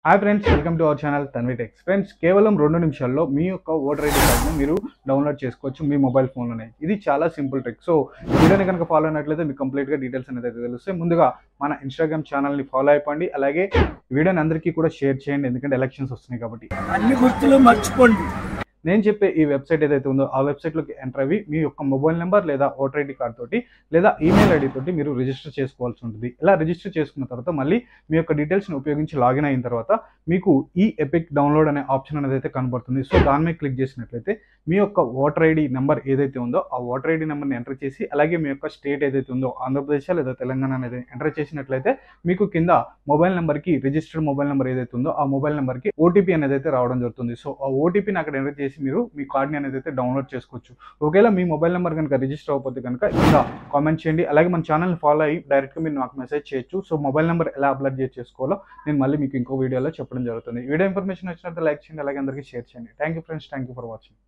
Hi friends, welcome to our channel Tanvi techs. Friends, కేవలం 2 నిమిషాల్లో మీ యొక్క ఓటర్ ఐడి కార్డ్ని మీరు డౌన్లోడ్ చేసుకోవచ్చు మీ మొబైల్ ఫోన్లోనే. ఇది చాలా సింపుల్ ట్రిక్. సో ఈ వీడియోని కనుక ఫాలో అయినట్లయితే మీకు కంప్లీట్గా డీటెయిల్స్ అనేది అయితే తెలుస్తాయి. ముందుగా మన ఇన్స్టాగ్రామ్ ఛానల్ని ఫాలో అయిపోండి. అలాగే వీడియోని అందరికీ కూడా షేర్ చేయండి, ఎందుకంటే ఎలక్షన్స్ వస్తున్నాయి కాబట్టి. అన్ని గుర్తులు మర్చిపోండి. నేను చెప్పే ఈ వెబ్సైట్ ఏదైతే ఉందో ఆ వెబ్సైట్లోకి ఎంటర్ అయ్యి మీ యొక్క మొబైల్ నెంబర్ లేదా ఓటర్ ఐడి కార్డ్ తోటి లేదా ఈమెయిల్ ఐడి తోటి మీరు రిజిస్టర్ చేసుకోవాల్సి ఉంటుంది. ఇలా రిజిస్టర్ చేసుకున్న తర్వాత మళ్ళీ మీ యొక్క డీటెయిల్స్ని ఉపయోగించి లాగిన్ అయిన తర్వాత మీకు ఈ ఎపిక్ డౌన్లోడ్ అనే ఆప్షన్ అనేది అయితే కనబడుతుంది. సో దాని మీద క్లిక్ చేసినట్లయితే మీ యొక్క ఓటర్ ఐడి నెంబర్ ఏదైతే ఉందో ఆ ఓటర్ ఐడి నెంబర్ని ఎంటర్ చేసి అలాగే మీ యొక్క స్టేట్ ఏదైతే ఉందో ఆంధ్రప్రదేశ్ లేదా తెలంగాణ అనేది ఎంటర్ చేసినట్లయితే మీకు కింద మొబైల్ నెంబర్కి రిజిస్టర్డ్ మొబైల్ నెంబర్ ఏదైతే ఉందో ఆ మొబైల్ నెంబర్కి ఓటీపీ అనేది అయితే రావడం జరుగుతుంది. సో ఆ ఓటీపీని అక్కడ ఎంటర్ చేసి మీరు మీ కార్డ్ని అనేది అయితే డౌన్లోడ్ చేసుకోవచ్చు. ఒకవేళ మీ మొబైల్ నెంబర్ కనుక రిజిస్టర్ అవ్వకపోతే కనుక ఇంకా కామెంట్ చేయండి. అలాగే మన ఛానల్ని ఫాలో అయ్యి డైరెక్ట్గా మీరు నాకు మెసేజ్ చేయొచ్చు. సో మొబైల్ నెంబర్ ఎలా అప్లోడ్ చేసుకోవాలో నేను మళ్ళీ మీకు ఇంకో వీడియోలో చెప్పడం జరుగుతుంది. వీడియో ఇన్ఫర్మేషన్ వచ్చినట్టు లైక్ చేయండి, అలాగే అందరికీ షేర్ చేయండి. Thank you friends, thank you for watching.